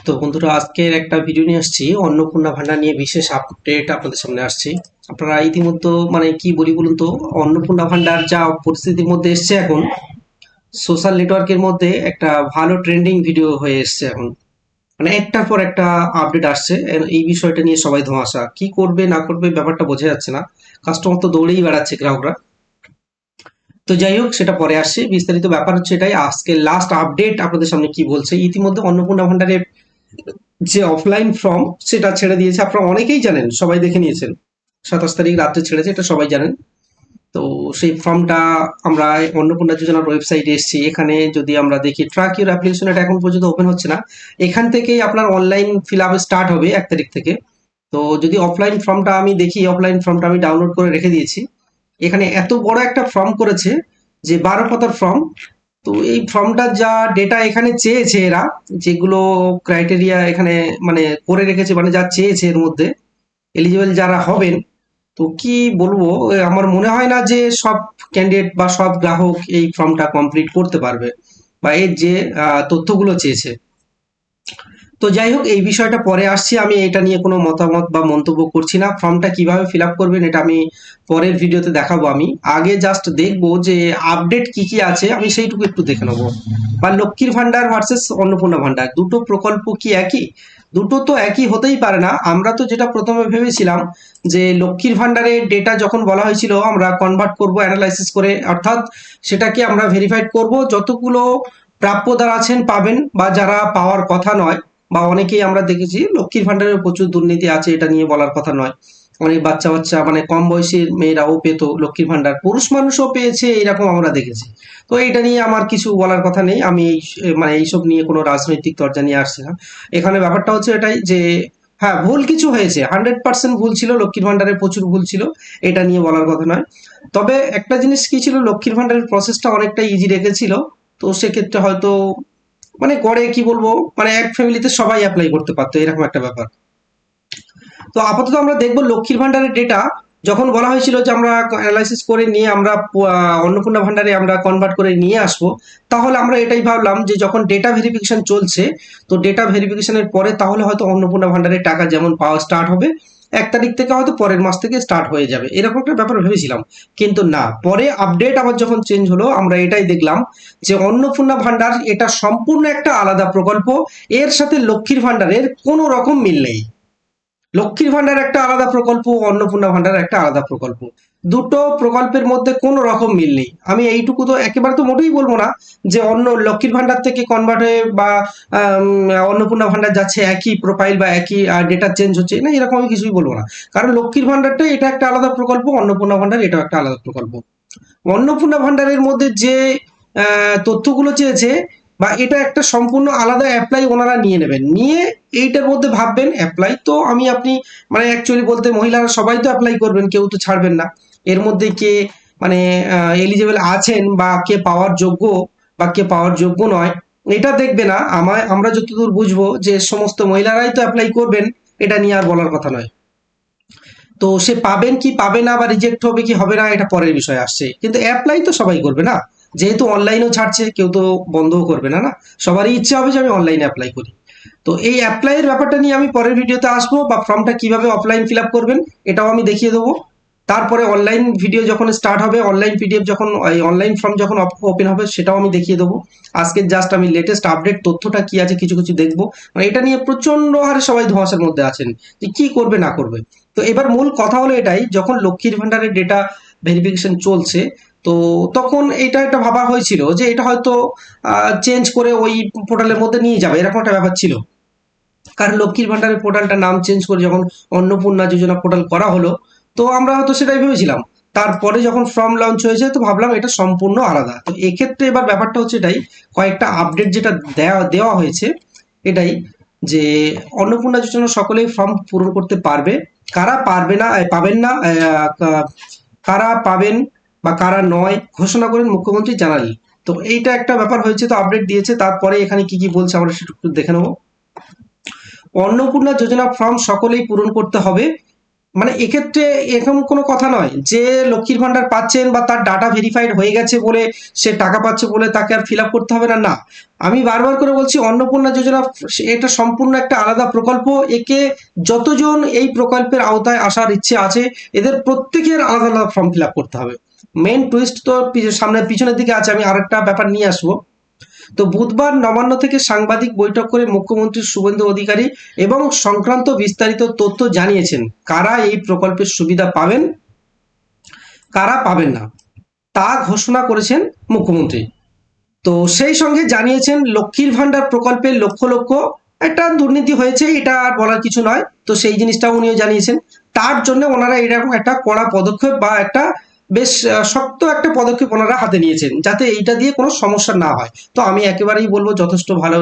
তো বন্ধুরা, আজকের একটা ভিডিও নিয়ে আসছি অন্নপূর্ণা ভান্ডার নিয়ে বিশেষ আপডেট আপনাদের সামনে আসছি। আপনারা ইতিমধ্যে কি বলি বলুন তো, অন্নপূর্ণা ভান্ডার যা পরিস্থিতির মধ্যে এসছে এখন, সোশ্যাল নেটওয়ার্কের মধ্যে একটা ভালো ট্রেন্ডিং ভিডিও হয়ে এসছে এখন। একটার পর একটা আপডেট আসছে। এই বিষয়টা নিয়ে সবাই ধোঁয়াশা, কি করবে না করবে ব্যাপারটা বোঝা যাচ্ছে না। কাস্টমার তো দৌড়েই বেড়াচ্ছে, গ্রাহকরা। তো যাই হোক, সেটা পরে আসছে। বিস্তারিত ব্যাপার হচ্ছে এটাই, আজকে লাস্ট আপডেট আপনাদের সামনে কি বলছে। ইতিমধ্যে অন্নপূর্ণা ভান্ডারের যে অফলাইন ফর্ম সেটা ছেড়ে দিয়েছে, আপনারা অনেকেই জানেন, সবাই দেখে নিয়েছেন। 27 তারিখ রাত্রে ছেড়েছে, এটা সবাই জানেন। তো সেই ফর্মটা আমরা অন্নপূর্ণা যোজনার ওয়েবসাইটে এসেছি। এখানে যদি আমরা দেখি ট্র্যাক ইউর অ্যাপ্লিকেশন, এটা এখন পর্যন্ত ওপেন হচ্ছে না। এখান থেকেই আপনার অনলাইন ফিল আপ স্টার্ট হবে 1 তারিখ থেকে। তো যদি অফলাইন ফর্মটা আমি দেখি, অফলাইন ফর্মটা আমি ডাউনলোড করে রেখে দিয়েছি। এখানে এত বড় একটা ফর্ম করেছে, যে 12 পাতার ফর্ম। তো এই ফর্মটা যা ডেটা এখানে চেয়েছে এরা, যেগুলো ক্রাইটেরিয়া এখানে করে রেখেছে, যা চেয়েছে এর মধ্যে এলিজিবল যারা হবেন, তো কি বলবো, আমার মনে হয় না যে সব ক্যান্ডিডেট বা সব গ্রাহক এই ফর্মটা কমপ্লিট করতে পারবে, বা এর যে তথ্যগুলো চেয়েছে। তো যাই হোক, এই বিষয়টা পরে আসছি। আমি এটা নিয়ে কোনো মতামত বা মন্তব্য করছি না। ফর্মটা কিভাবে ফিল আপ করবেন এটা আমি পরের ভিডিওতে দেখাবো। আমি আগে জাস্ট দেখবো যে আপডেট কি কি আছে, আমি সেইটুকু একটু দেখে নেবো। বা লক্ষ্মীর ভান্ডার ভার্সেস অন্নপূর্ণা ভান্ডার, দুটো প্রকল্প কি একই? দুটো তো একই হতেই পারে না। আমরা তো যেটা প্রথমে ভেবেছিলাম, যে লক্ষ্মীর ভান্ডারের ডেটা যখন বলা হয়েছিল আমরা কনভার্ট করব অ্যানালাইসিস করে, অর্থাৎ সেটাকে আমরা ভেরিফাইড করব, যতগুলো প্রাপ্যদার আছেন পাবেন, বা যারা পাওয়ার কথা নয়, বা অনেকেই আমরা দেখেছি লক্ষ্মীর ভান্ডারে প্রচুর দুর্নীতি আছে, এটা নিয়ে বলার কথা নয়। অনেক বাচ্চা বাচ্চা কম বয়সী মেয়েরাও পেতো লক্ষ্মীর ভান্ডার, পুরুষ মানুষও পেয়েছে, এরকম আমরা দেখেছি। তো এটা নিয়ে আমার কিছু বলার কথা নেই। আমি এইসব নিয়ে কোনো রাজনৈতিক চর্চা নিয়ে আসছি না। এখানে ব্যাপারটা হচ্ছে এটাই যে, হ্যাঁ, ভুল কিছু হয়েছে, 100% ভুল ছিল, লক্ষ্মীর ভান্ডারে প্রচুর ভুল ছিল, এটা নিয়ে বলার কথা নয়। তবে একটা জিনিস কি ছিল, লক্ষ্মীর ভান্ডারের প্রসেসটা অনেকটা ইজি রেখেছিল। তো সেক্ষেত্রে হয়তো গড়ে কি বলবো, এক ফ্যামিলিতে সবাই অ্যাপ্লাই করতে পারতো, এরকম একটা ব্যাপার। তো আপাতত আমরা দেখবো লক্ষ্মীর ভান্ডারের ডেটা। যখন বলা হয়েছিল যে আমরা অ্যানালাইসিস করে নিয়ে আমরা অন্নপূর্ণা ভান্ডারে আমরা কনভার্ট করে নিয়ে আসবো, তাহলে আমরা এটাই ভাবলাম যে যখন ডেটা ভেরিফিকেশন চলছে, তো ডেটা ভেরিফিকেশনের পরে তাহলে হয়তো অন্নপূর্ণা ভান্ডারের টাকা যেমন পাওয়া স্টার্ট হবে, 1 তারিখ থেকে হয়তো পরের মাস থেকে স্টার্ট হয়ে যাবে, এরকম একটা ব্যাপার ভেবেছিলাম। কিন্তু না, পরে আপডেট আবার যখন চেঞ্জ হলো, আমরা এটাই দেখলাম যে অন্নপূর্ণা ভান্ডার এটা সম্পূর্ণ একটা আলাদা প্রকল্প। এর সাথে লক্ষ্মীর ভান্ডারের কোনো রকম মিল নেই। লক্ষ্মীর ভান্ডার একটা আলাদা প্রকল্প, অন্নপূর্ণা ভান্ডার একটা আলাদা প্রকল্প। দুটো প্রকল্পের মধ্যে কোনো রকম মিল নেই। আমি এইটুকু তো একেবারে তো মোটেই বলবো না যে লক্ষ্মীর ভান্ডার থেকে কনভার্ট হয়ে বা অন্নপূর্ণা ভান্ডার যাচ্ছে একই প্রোফাইল বা একই ডেটা চেঞ্জ হচ্ছে না, এরকম আমি কিছুই বলবো না। কারণ লক্ষ্মীর ভান্ডারটা এটা একটা আলাদা প্রকল্প, অন্নপূর্ণা ভান্ডার এটাও একটা আলাদা প্রকল্প। অন্নপূর্ণা ভান্ডারের মধ্যে যে তথ্যগুলো চেয়েছে, বা এটা একটা সম্পূর্ণ আলাদা অ্যাপ্লাই ওনারা নিয়ে নেবেন, নিয়ে এইটার মধ্যে ভাববেন অ্যাপ্লাই তো আমি আপনি, অ্যাকচুয়ালি বলতে মহিলারা সবাই তো অ্যাপ্লাই করবেন, কেউ তো ছাড়বেন না। এর মধ্যে কে এলিজিবল আছেন, বা কে পাওয়ার যোগ্য, বা কে পাওয়ার যোগ্য নয়, এটা দেখবে না। আমরা যতদূর বুঝবো যে সমস্ত মহিলারাই তো অ্যাপ্লাই করবেন, এটা নিয়ে আর বলার কথা নয়। তো সে পাবেন কি পাবে না, বা রিজেক্ট হবে কি হবে না, এটা পরের বিষয় আসছে, কিন্তু অ্যাপ্লাই তো সবাই করবে না। যেহেতু অনলাইনেও ছাড়ছে, কেউ তো বন্ধও করবে না, না সবারই ইচ্ছা হবে যে আমি অনলাইনে অ্যাপ্লাই করি। তো এই অ্যাপ্লাইয়ের ব্যাপারটা নিয়ে আমি পরের ভিডিওতে আসবো, বা ফর্মটা কিভাবে অফলাইন ফিল আপ করবেন এটাও আমি দেখিয়ে দেবো। তারপরে অনলাইন ভিডিও যখন স্টার্ট হবে, অনলাইন পিডিএফ যখন, অনলাইন ফর্ম যখন ওপেন হবে, সেটাও আমি দেখিয়ে দেবো। আজকে জাস্ট আমি লেটেস্ট আপডেট তথ্যটা কি আছে কিছু কিছু দেখবো। এটা নিয়ে প্রচন্ড হারে সবাই ধোঁয়াশার মধ্যে আছেন যে কি করবে না করবে। তো এবার মূল কথা হলো এটাই, যখন লক্ষ্মীর ভান্ডারের ডেটা ভেরিফিকেশন চলছে, তো তখন এটা একটা ভাবা হয়েছিল যে এটা হয়তো চেঞ্জ করে ওই পোর্টালের মধ্যে নিয়ে যাবে, এরকম একটা ব্যাপার ছিল। কারণ লক্ষ্মীর ভান্ডারের পোর্টালটার নাম চেঞ্জ করে যখন অন্নপূর্ণা যোজনা পোর্টাল করা হলো, তো আমরা হয়তো সেটাই ভেবেছিলাম। তারপরে যখন ফর্ম লঞ্চ হয়েছে, তো ভাবলাম এটা সম্পূর্ণ আলাদা। তো এক্ষেত্রে এবার ব্যাপারটা হচ্ছে এটাই, কয়েকটা আপডেট যেটা দেওয়া দেওয়া হয়েছে এটাই, যে অন্নপূর্ণা যোজনা সকলেই ফর্ম পূরণ করতে পারবে। কারা পারবে না, পাবেন না, কারা পাবেন বা কারা নয়, ঘোষণা করেন মুখ্যমন্ত্রী জানালেন। তো এইটা একটা ব্যাপার হয়েছে, তো আপডেট দিয়েছে। তারপরে এখানে কি কি বলছে আমরা সেটা একটু দেখে নেবো। অন্নপূর্ণা যোজনা ফর্ম সকলেই পূরণ করতে হবে। মানে এক্ষেত্রে এরকম কোনো কথা নয় যে লক্ষ্মীর ভান্ডার পাচ্ছেন বা তার ডাটা ভেরিফাইড হয়ে গেছে বলে সে টাকা পাচ্ছে বলে তাকে আর ফিল আপ করতে হবে না। না, আমি বারবার করে বলছি অন্নপূর্ণা যোজনা এটা সম্পূর্ণ একটা আলাদা প্রকল্প। একে যতজন এই প্রকল্পের আওতায় আসার ইচ্ছে আছে এদের প্রত্যেকের আলাদা আলাদা ফর্ম ফিল আপ করতে হবে। মেইন টুইস্ট তো সামনে পিছনের দিকে আছে, আমি আরেকটা ব্যাপার নিয়ে আসবো। তো বুধবার নবান্ন থেকে সাংবাদিক বৈঠক করে মুখ্যমন্ত্রী শুভেন্দু অধিকারী এবং সংক্রান্ত বিস্তারিত তথ্য জানিয়েছেন কারা এই প্রকল্পের সুবিধা পাবেন, কারা পাবেন না তা ঘোষণা করেছেন মুখ্যমন্ত্রী। তো সেই সঙ্গে জানিয়েছেন লক্ষ্মীর ভান্ডার প্রকল্পে লক্ষ লক্ষ একটা দুর্নীতি হয়েছে, এটা আর বলার কিছু নয়। তো সেই জিনিসটাও উনিও জানিয়েছেন। তার জন্য ওনারা এরকম একটা কড়া পদক্ষেপ বা একটা বেশ শক্ত একটা পদক্ষেপ ওনারা হাতে নিয়েছেন যাতে এইটা দিয়ে কোনো সমস্যা না হয়। তো আমি একেবারেই বলবো যথেষ্ট ভালো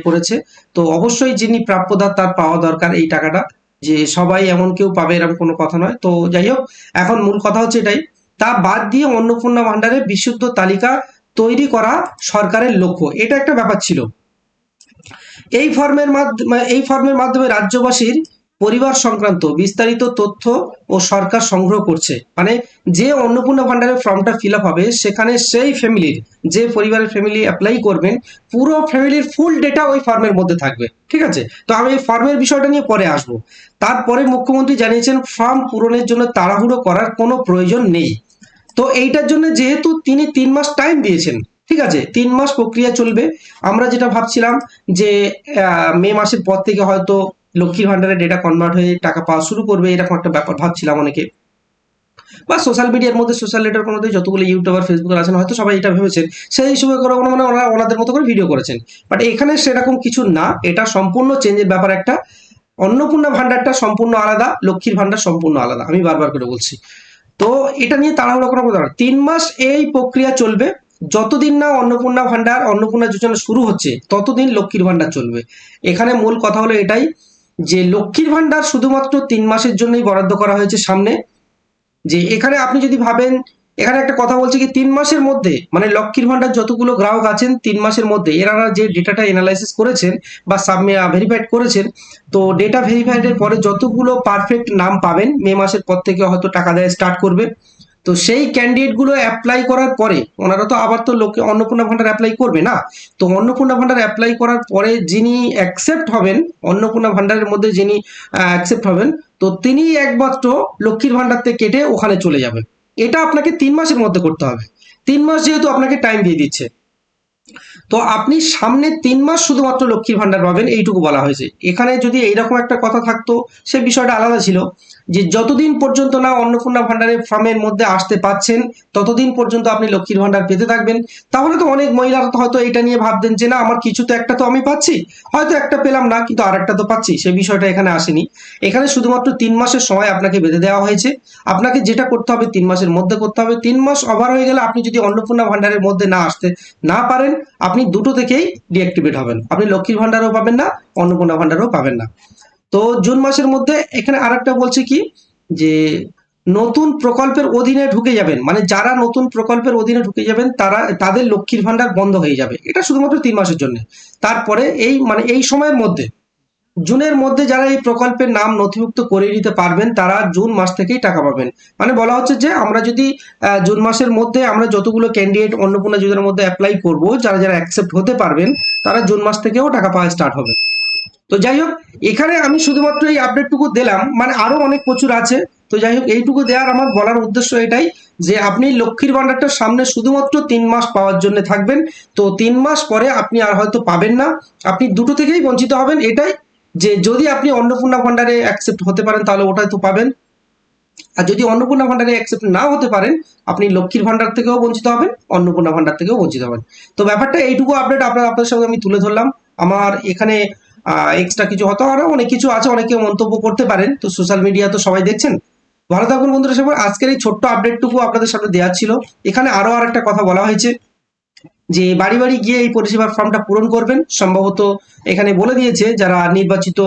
করেছে। তো অবশ্যই যিনি প্রাপ্যদার তার পাওয়া দরকার এই টাকাটা, যে সবাই এমন কেউ পাবে এরকম কোনো কথা নয়। তো যাই হোক, এখন মূল কথা হচ্ছে এটাই। তা বাদ দিয়ে অন্নপূর্ণা ভান্ডারের বিশুদ্ধ তালিকা তৈরি করা সরকারের লক্ষ্য, এটা একটা ব্যাপার ছিল। এই ফর্মের মাধ্যমে রাজ্যবাসীর পরিবার সংক্রান্ত বিস্তারিত তথ্য ও সরকার সংগ্রহ করছে। মানে যে অন্নপূর্ণা ভান্ডারের ফর্মটা ফিল আপ হবে সেখানে সেই ফ্যামিলির, যে পরিবারের ফ্যামিলি অ্যাপ্লাই করবেন, পুরো ফ্যামিলির ফুল ডেটা ওই ফর্মের মধ্যে থাকবে। ঠিক আছে, তো আমি এই ফর্মের বিষয়টা নিয়ে পরে আসবো। তারপরে মুখ্যমন্ত্রী জানিয়েছেন ফর্ম পূরণের জন্য তাড়াহুড়ো করার কোনো প্রয়োজন নেই। তো এইটার জন্য যেহেতু তিনি 3 মাস টাইম দিয়েছেন, ঠিক আছে, 3 মাস প্রক্রিয়া চলবে। আমরা যেটা ভাবছিলাম যে মে মাসের পর থেকে হয়তো লক্ষ্মীর ভান্ডারের ডেটা কনভার্ট হয়ে টাকা পাওয়া শুরু করবে, এরকম একটা ব্যাপার ভাবছিলাম অনেকে, বা সোশ্যাল মিডিয়ার মধ্যে, সোশ্যাল নেটওয়ার্কের মধ্যে যতগুলো ইউটিউবার ফেসবুকার আছেন হয়তো সবাই এটা ভেবেছেন, সেই হিসেবে করে মানে ওনারা ওনাদের মতো করে ভিডিও করেছেন। বাট এখানে সেরকম কিছু না, এটা সম্পূর্ণ চেঞ্জের ব্যাপার একটা। অন্নপূর্ণা ভান্ডারটা সম্পূর্ণ আলাদা, লক্ষ্মীর ভান্ডার সম্পূর্ণ আলাদা, আমি বারবার করে বলছি। তো এটা নিয়ে তাড়াহুড়ো করার কথা না, 3 মাস এই প্রক্রিয়া চলবে। যতদিন না অন্নপূর্ণা ভান্ডার, অন্নপূর্ণা যোজনা শুরু হচ্ছে ততদিন লক্ষ্মীর ভান্ডার চলবে। এখানে মূল কথা হলো এটাই, যে লক্ষ্মীর ভান্ডার শুধুমাত্র 3 মাসের জন্যই বরাদ্দ করা হয়েছে সামনে। যে এখানে আপনি যদি ভাবেন, এখানে একটা কথা বলছে কি 3 মাসের মধ্যে, মানে লক্ষ্মীর ভান্ডার যতগুলো গ্রাহক আছেন 3 মাসের মধ্যে এনারা যে ডেটাটা এনালাইসিস করেছেন বা ভেরিফাইড করেছেন, তো ডেটা ভেরিফাইডের পরে যতগুলো পারফেক্ট নাম পাবেন মে মাসের পর থেকে হয়তো টাকা দেওয়া স্টার্ট করবে। তো সেই ক্যান্ডিডেট গুলো অ্যাপ্লাই করার পরে ওনারা তো আবার তো লোকে অন্নপূর্ণা ভান্ডার অ্যাপ্লাই করবে না। তো অন্নপূর্ণা ভান্ডার অ্যাপ্লাই করার পরে যিনি অ্যাকসেপ্ট হবেন, অন্নপূর্ণা ভান্ডারের মধ্যে যিনি অ্যাকসেপ্ট হবেন, তো তিনি একমাত্র লক্ষ্মীর ভান্ডার থেকে কেটে ওখানে চলে যাবেন। এটা আপনাকে 3 মাসের মধ্যে করতে হবে। 3 মাস যেহেতু আপনাকে টাইম দিয়ে দিচ্ছে, তো আপনি সামনে 3 মাস শুধুমাত্র লক্ষ্মীর ভান্ডার পাবেন, এইটুকু বলা হয়েছে। এখানে যদি এইরকম একটা কথা থাকতো সে বিষয়টা আলাদা ছিল, যে যতদিন পর্যন্ত না অন্নপূর্ণা ভান্ডারের ফর্মের মধ্যে আসতে পাচ্ছেন ততদিন পর্যন্ত আপনি লক্ষ্মীর ভান্ডার পেতে থাকবেন। তাহলে তো অনেক মহিলারা তো হয়তো এটা নিয়ে ভাবতেন যে না, আমার কিছু তো একটা তো আমি পাচ্ছি, হয়তো একটা পেলাম না কিন্তু আরেকটা তো পাচ্ছি, সে বিষয়টা এখানে আসেনি। এখানে শুধুমাত্র 3 মাসের সময় আপনাকে বেঁধে দেওয়া হয়েছে। আপনাকে যেটা করতে হবে 3 মাসের মধ্যে করতে হবে। 3 মাস ওভার হয়ে গেলে আপনি যদি অন্নপূর্ণা ভান্ডারের মধ্যে না আসতে না পারেন, আপনি দুটো থেকেই ডিঅ্যাক্টিভেট হবেন, আপনি লক্ষ্মীর ভান্ডারও পাবেন না, অন্নপূর্ণা ভান্ডারও পাবেন না। তো জুন মাসের মধ্যে এখানে আরেকটা বলছে কি, যে নতুন প্রকল্পের অধীনে ঢুকে যাবেন, মানে যারা নতুন প্রকল্পের অধীনে ঢুকে যাবেন তারা, তাদের লক্ষ্মীর ভান্ডার বন্ধ হয়ে যাবে। এটা শুধুমাত্র 3 মাসের জন্য। তারপরে এই মানে এই সময়ের মধ্যে, জুনের মধ্যে যারা এই প্রকল্পের নাম নথিভুক্ত করে নিতে পারবেন তারা জুন মাস থেকেই টাকা পাবেন। মানে বলা হচ্ছে যে আমরা যদি জুন মাসের মধ্যে আমরা যতগুলো ক্যান্ডিডেট অন্নপূর্ণা যোজনার মধ্যে অ্যাপ্লাই করব, যারা যারা অ্যাকসেপ্ট হতে পারবেন তারা জুন মাস থেকেও টাকা পাওয়া স্টার্ট হবে। তো যাই হোক, এখানে আমি শুধুমাত্র এই আপডেটটুকু দিলাম, মানে আরো অনেক প্রচুর আছে। তো যাই হোক, এইটুকু দেওয়ার আমার বলার উদ্দেশ্য এটাই, যে আপনি লক্ষ্মীর ভান্ডারটা সামনে শুধুমাত্র 3 মাস পাওয়ার জন্য থাকবেন। তো 3 মাস পরে আপনি আর হয়তো পাবেন না, আপনি দুটো থেকেই বঞ্চিত হবেন। এটাই, যে যদি আপনি অন্নপূর্ণা ভান্ডারে অ্যাকসেপ্ট হতে পারেন তাহলে ওটাই তো পাবেন, আর যদি অন্নপূর্ণা ভান্ডারে অ্যাকসেপ্ট না হতে পারেন আপনি লক্ষ্মীর ভান্ডার থেকেও বঞ্চিত হবেন, অন্নপূর্ণা ভান্ডার থেকেও বঞ্চিত হবেন। তো ব্যাপারটা এইটুকু আপডেট আপনাদের সঙ্গে আমি তুলে ধরলাম। আমার এখানে এক্সট্রা কিছু হতো, আরো অনেক কিছু আছে, অনেকে মন্তব্য করতে পারেন, তো সোশ্যাল মিডিয়া তো সবাই দেখছেন। ভালো থাকুন বন্ধুরা সবাই। আজকের এই ছোট্ট আপডেটটুকু আপনাদের সামনে দেওয়া ছিল। এখানে আরো আরেকটা কথা বলা হয়েছে, যে বাড়ি বাড়ি গিয়ে এই পরিষেবার ফর্মটা পূরণ করবেন। সম্ভবত এখানে বলে দিয়েছে যারা নির্বাচিত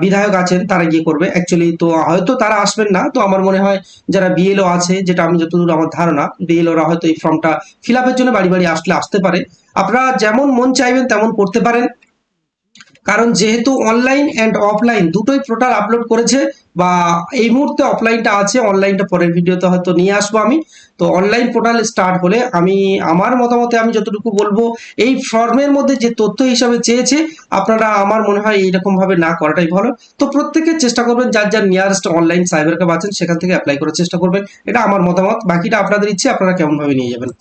বিধায়ক আছেন তারা গিয়ে করবে অ্যাকচুয়ালি। তো হয়তো তারা আসবেন না, তো আমার মনে হয় যারা বিএলও আছে, যেটা আমি যতদূর আমার ধারণা, বিএলওরা হয়তো এই ফর্মটা ফিল আপের জন্য বাড়ি বাড়ি আসলে আসতে পারে। আপনারা যেমন মন চাইবেন তেমন করতে পারেন। কারণ যেহেতু অনলাইন অ্যান্ড অফলাইন দুটোই পোর্টাল আপলোড করেছে, বা এই মুহূর্তে অফলাইনটা আছে, অনলাইনটা পরের ভিডিওতে হয়তো নিয়ে আসবো আমি। তো অনলাইন পোর্টাল স্টার্ট হলে আমি আমার মতামতে আমি যতটুকু বলবো, এই ফর্মের মধ্যে যে তথ্য হিসাবে চেয়েছে আপনারা, আমার মনে হয় এইরকম ভাবে না করাটাই ভালো। তো প্রত্যেকে চেষ্টা করবেন যার যার নিয়ারেস্ট অনলাইন সাইবার ক্যাফে আছেন সেখান থেকে অ্যাপ্লাই করার চেষ্টা করবেন, এটা আমার মতামত। বাকিটা আপনাদের ইচ্ছে, আপনারা কেমন ভাবে নিয়ে যাবেন।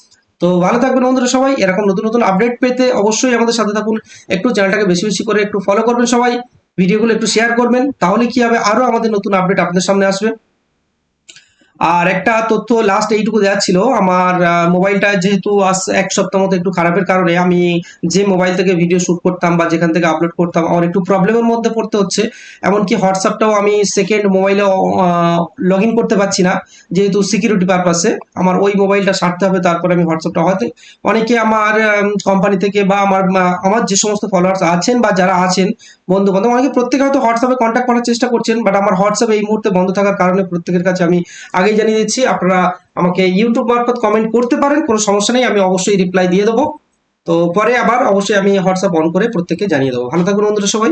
তো ভালো থাকবেন বন্ধুরা সবাই, এরকম নতুন নতুন আপডেট পেতে অবশ্যই আমাদের সাথে থাকুন। একটু চ্যানেলটাকে বেশি বেশি করে একটু ফলো করবেন সবাই, ভিডিওগুলো একটু শেয়ার করবেন, তাহলে কি হবে আরো আমাদের নতুন আপডেট আপনাদের সামনে আসবে। আর একটা তথ্য লাস্ট এইটুকু দেওয়ার ছিল, আমার মোবাইলটা যেহেতু আজ এক সপ্তাহ মতো একটু খারাপের কারণে আমি যে মোবাইল থেকে ভিডিও শুট করতাম বা যেখান থেকে আপলোড করতাম আমার একটু প্রবলেমের মধ্যে পড়তে হচ্ছে। এমনকি হোয়াটসঅ্যাপটাও আমি সেকেন্ড মোবাইলে লগ ইন করতে পারছি না, যেহেতু সিকিউরিটি পারপাসে আমার ওই মোবাইলটা সারতে হবে, তারপরে আমি হোয়াটসঅ্যাপটা হয়তো অনেকে আমার কোম্পানি থেকে বা আমার যে সমস্ত ফলোয়ার্স আছেন বা যারা আছেন বন্ধু বান্ধব, অনেকে প্রত্যেকে হয়তো হোয়াটসঅ্যাপে কন্ট্যাক্ট করার চেষ্টা করছেন, বাট আমার হোয়াটসঅ্যাপ এই মুহূর্তে বন্ধ থাকার কারণে প্রত্যেকের কাছে আমি আগেই জানিয়ে দিচ্ছি, আপনারা আমাকে ইউটিউব মারফত কমেন্ট করতে পারেন, কোনো সমস্যা নেই, আমি অবশ্যই রিপ্লাই দিয়ে দেবো। তো পরে আবার অবশ্যই আমি হোয়াটসঅ্যাপ অন করে প্রত্যেককে জানিয়ে দেবো। ভালো থাকবেন বন্ধুরা সবাই।